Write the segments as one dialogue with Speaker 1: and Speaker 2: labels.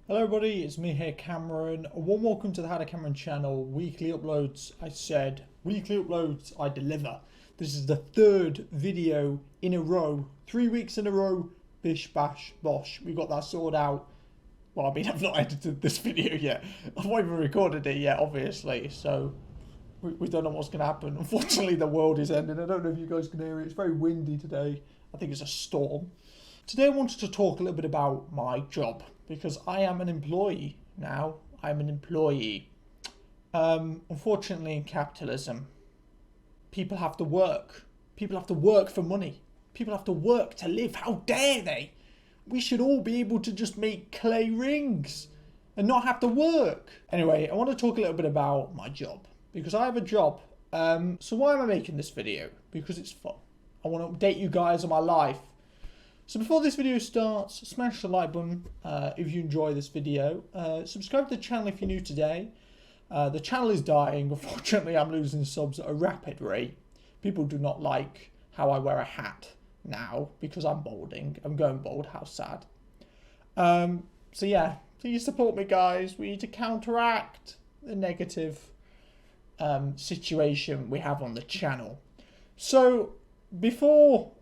Speaker 1: Hello everybody, it's me here, Cameron. A warm welcome to the How to Cameron channel. Weekly uploads, I said. Weekly uploads, I deliver. This is the third video in a row. 3 weeks in a row. Bish, bash, bosh. We got that sorted out. Well, I mean, I've not edited this video yet. I've not even recorded it yet, obviously. So, we don't know what's going to happen. Unfortunately, the world is ending. I don't know if you guys can hear it. It's very windy today. I think it's a storm. Today I wanted to talk a little bit about my job, because I am an employee now. I'm an employee. Unfortunately, in capitalism, people have to work. People have to work for money. People have to work to live. How dare they? We should all be able to just make clay rings and not have to work. Anyway, I want to talk a little bit about my job, because I have a job. So why am I making this video? Because it's fun. I want to update you guys on my life. So before this video starts, smash the like button if you enjoy this video. Subscribe to the channel if you're new today. The channel is dying. Unfortunately, I'm losing subs at a rapid rate. People do not like how I wear a hat now because I'm balding. I'm going bald. How sad. So yeah, please support me, guys. We need to counteract the negative situation we have on the channel. So before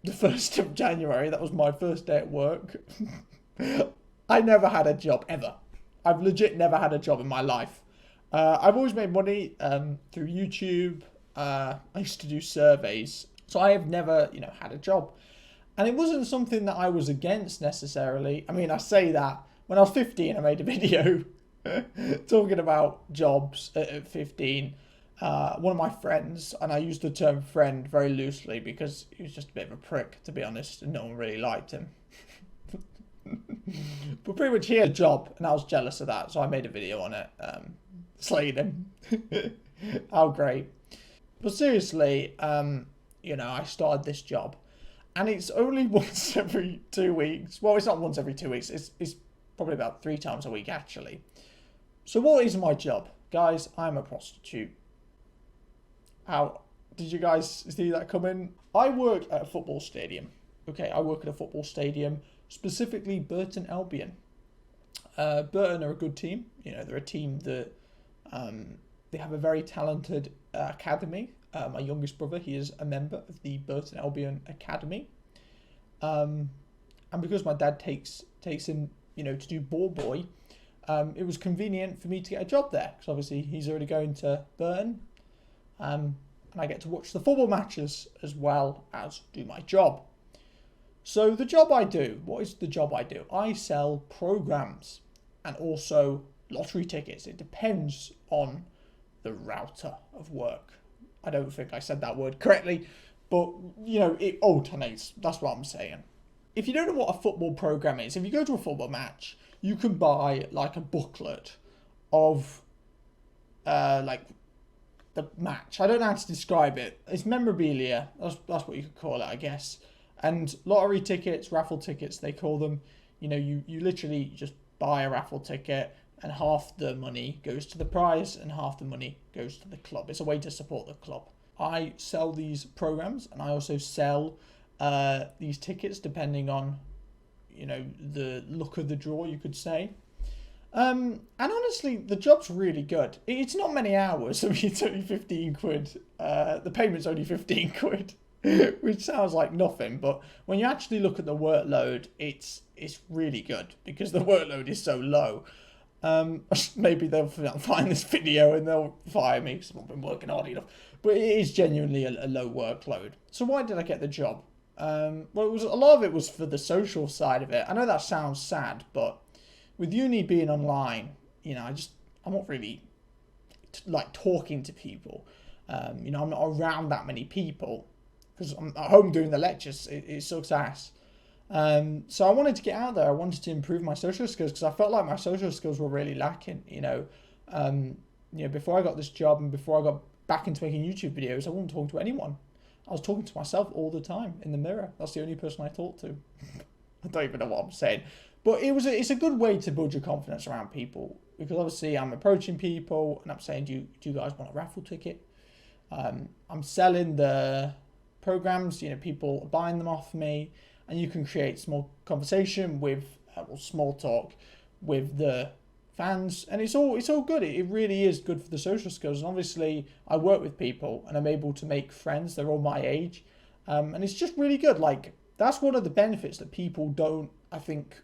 Speaker 1: the 1st of January, that was my first day at work. I never had a job, ever. I've legit never had a job in my life. I've always made money through YouTube. I used to do surveys. So I have never, had a job. And it wasn't something that I was against necessarily. I mean, I say that. When I was 15, I made a video talking about jobs at 15. One of my friends, and I use the term friend very loosely because he was just a bit of a prick, to be honest, and no one really liked him. But pretty much he had a job, and I was jealous of that, so I made a video on it, slaying him. How great. But seriously, I started this job, and it's only once every 2 weeks. Well, it's not once every 2 weeks, it's probably about 3 times a week, actually. So what is my job? Guys, I'm a prostitute. How did you guys see that coming? I work at a football stadium. Okay, I work at a football stadium, specifically Burton Albion. Burton are a good team. They're a team that they have a very talented academy. My youngest brother, he is a member of the Burton Albion Academy. And because my dad takes him, to do ball boy, it was convenient for me to get a job there, because obviously he's already going to Burton. And I get to watch the football matches as well as do my job. So the job I do, what is the job I do? I sell programs and also lottery tickets. It depends on the router of work. I don't think I said that word correctly, but it alternates. That's what I'm saying. If you don't know what a football program is, if you go to a football match, you can buy like a booklet of the match. I don't know how to describe it. It's memorabilia. That's what you could call it, I guess. And lottery tickets, raffle tickets, they call them. You literally just buy a raffle ticket, and half the money goes to the prize and half the money goes to the club. It's a way to support the club. I sell these programs, and I also sell these tickets depending on, the luck of the draw, you could say. And honestly, the job's really good. It's not many hours. I mean, it's only 15 quid. The payment's only 15 quid, which sounds like nothing. But when you actually look at the workload, it's really good because the workload is so low. Maybe they'll find this video and they'll fire me because I've not been working hard enough. But it is genuinely a low workload. So why did I get the job? Well, a lot of it was for the social side of it. I know that sounds sad, but with uni being online, I'm not really like talking to people. I'm not around that many people because I'm at home doing the lectures. It sucks ass. So I wanted to get out there. I wanted to improve my social skills because I felt like my social skills were really lacking. Before I got this job and before I got back into making YouTube videos, I wasn't talking to anyone. I was talking to myself all the time in the mirror. That's the only person I talk to. I don't even know what I'm saying. But it's a good way to build your confidence around people, because obviously I'm approaching people and I'm saying, do you guys want a raffle ticket? I'm selling the programs, people are buying them off me, and you can create small conversation with, small talk with the fans, and it's all good. It really is good for the social skills. And obviously, I work with people, and I'm able to make friends. They're all my age, and it's just really good. Like, that's one of the benefits that people don't, I think,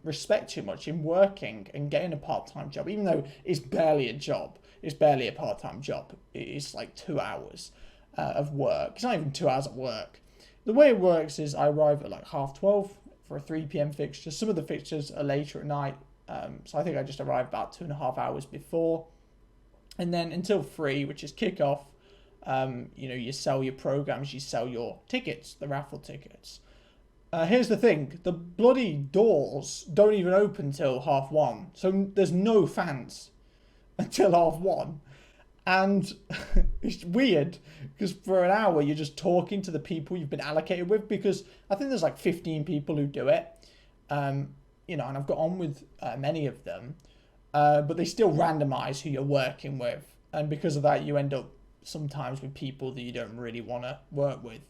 Speaker 1: respect too much in working and getting a part-time job, even though it's barely a job. It's barely a part-time job. It's like 2 hours of work. It's not even 2 hours of work. The way it works is I arrive at like 12:30 for a 3 p.m. fixture. Some of the fixtures are later at night. So I think I just arrive about 2.5 hours before. And then until 3, which is kickoff, you sell your programs, you sell your tickets, the raffle tickets. Here's the thing, the bloody doors don't even open till 1:30. So there's no fans until 1:30. And it's weird because for an hour you're just talking to the people you've been allocated with, because I think there's like 15 people who do it. And I've got on with many of them, but they still randomize who you're working with. And because of that, you end up sometimes with people that you don't really want to work with.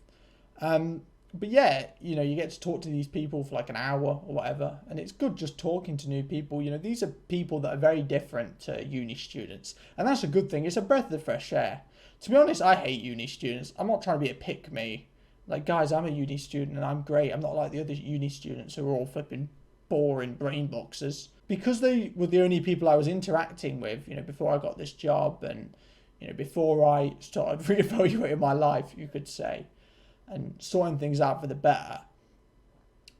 Speaker 1: But yeah, you get to talk to these people for like an hour or whatever, and it's good just talking to new people. These are people that are very different to uni students, and that's a good thing. It's a breath of fresh air. To be honest, I hate uni students. I'm not trying to be a pick-me. Like, guys, I'm a uni student and I'm great. I'm not like the other uni students who are all flipping boring brain boxers. Because they were the only people I was interacting with, before I got this job, and, before I started reevaluating my life, you could say, and sorting things out for the better,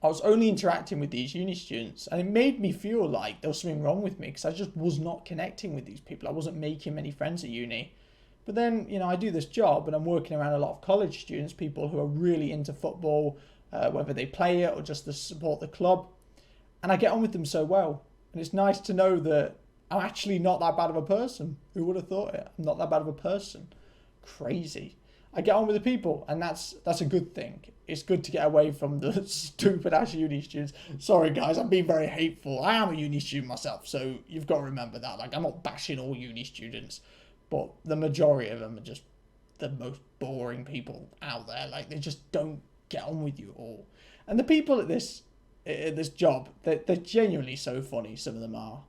Speaker 1: I was only interacting with these uni students, and it made me feel like there was something wrong with me because I just was not connecting with these people. I wasn't making many friends at uni. But then, I do this job and I'm working around a lot of college students, people who are really into football, whether they play it or just to support the club. And I get on with them so well. And it's nice to know that I'm actually not that bad of a person. Who would have thought it? I'm not that bad of a person. Crazy. I get on with the people, and that's a good thing. It's good to get away from the stupid ass uni students. Sorry guys, I'm being very hateful. I am a uni student myself, so you've got to remember that. Like, I'm not bashing all uni students, but the majority of them are just the most boring people out there. Like, they just don't get on with you at all. And the people at this job, they're genuinely so funny. Some of them are.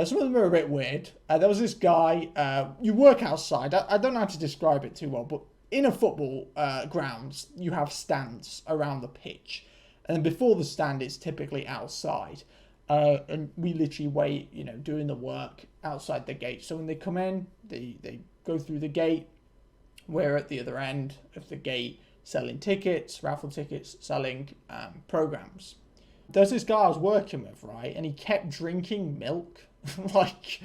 Speaker 1: Some of them are a bit weird. There was this guy, you work outside. I don't know how to describe it too well, but in a football grounds, you have stands around the pitch. And then before the stand, it's typically outside. And we literally wait, doing the work outside the gate. So when they come in, they go through the gate. We're at the other end of the gate selling tickets, raffle tickets, selling programs. There's this guy I was working with, right? And he kept drinking milk. Like,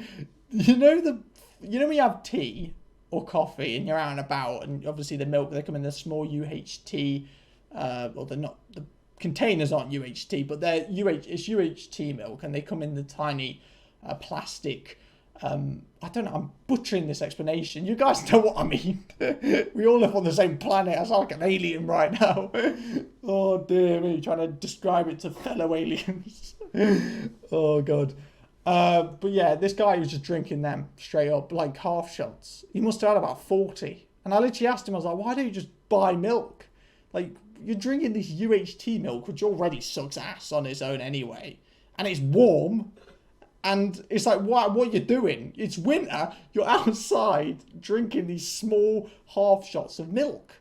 Speaker 1: when you have tea or coffee and you're out and about, and obviously the milk, they come in the small UHT, well, they're not, the containers aren't UHT, but it's UHT milk, and they come in the tiny plastic, I don't know, I'm butchering this explanation. You guys know what I mean. We all live on the same planet. I sound like an alien right now. Oh dear me, trying to describe it to fellow aliens. Oh god. But yeah, this guy was just drinking them straight up, like half shots. He must have had about 40. And I literally asked him, I was like, why don't you just buy milk? Like, you're drinking this UHT milk, which already sucks ass on its own anyway. And it's warm. And it's like, what are you doing? It's winter. You're outside drinking these small half shots of milk.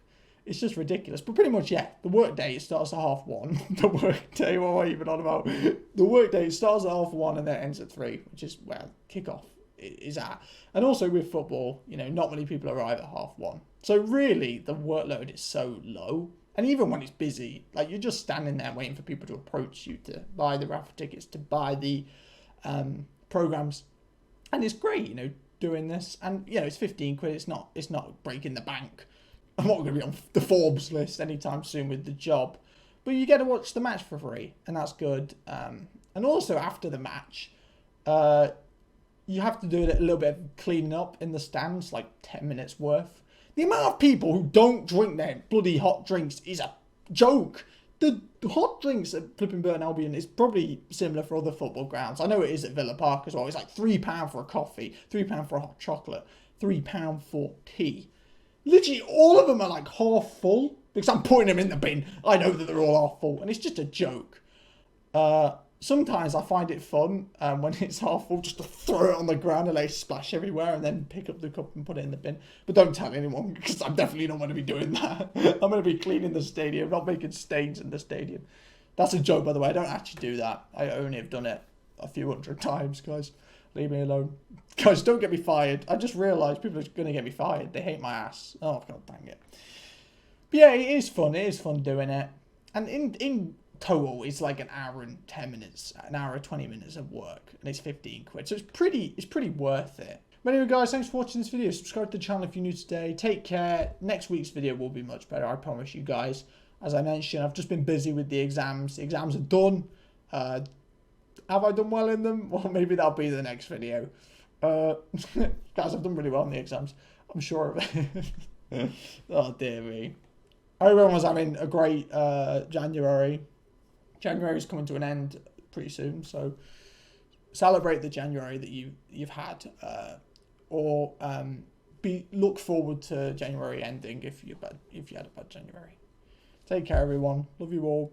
Speaker 1: It's just ridiculous. But pretty much, yeah, the work day starts at 1:30. The work day, what am I even on about? The work day starts at 1:30 and then ends at 3, which is where kickoff is at. And also with football, not many people arrive at 1:30. So really, the workload is so low. And even when it's busy, like, you're just standing there waiting for people to approach you to buy the raffle tickets, to buy the programs. And it's great, doing this. And, it's 15 quid. It's not breaking the bank. I'm not going to be on the Forbes list anytime soon with the job. But you get to watch the match for free, and that's good. And also after the match, you have to do a little bit of cleaning up in the stands, like 10 minutes worth. The amount of people who don't drink their bloody hot drinks is a joke. The hot drinks at flipping Burton Albion is probably similar for other football grounds. I know it is at Villa Park as well. It's like £3 for a coffee, £3 for a hot chocolate, £3 for tea. Literally all of them are like half full because I'm putting them in the bin. I know that they're all half full, and it's just a joke. sometimes I find it fun when it's half full just to throw it on the ground and let it splash everywhere and then pick up the cup and put it in the bin. But don't tell anyone, because I'm definitely not going to be doing that. I'm going to be cleaning the stadium, not making stains in the stadium. That's a joke, by the way. I don't actually do that. I only have done it a few hundred times, guys. Leave me alone. Guys, don't get me fired. I just realised people are going to get me fired. They hate my ass. Oh, god dang it. But yeah, it is fun. It is fun doing it. And in total, it's like an hour and 10 minutes, an hour and 20 minutes of work. And it's 15 quid. So it's pretty worth it. But anyway, guys, thanks for watching this video. Subscribe to the channel if you're new today. Take care. Next week's video will be much better. I promise you guys. As I mentioned, I've just been busy with the exams. The exams are done. Have I done well in them? Well, maybe that'll be the next video. Guys, I've done really well in the exams. I'm sure of it. Oh, dear me. I hope everyone was having a great January. January's coming to an end pretty soon, so celebrate the January that you've had, or look forward to January ending if you had a bad January. Take care, everyone. Love you all.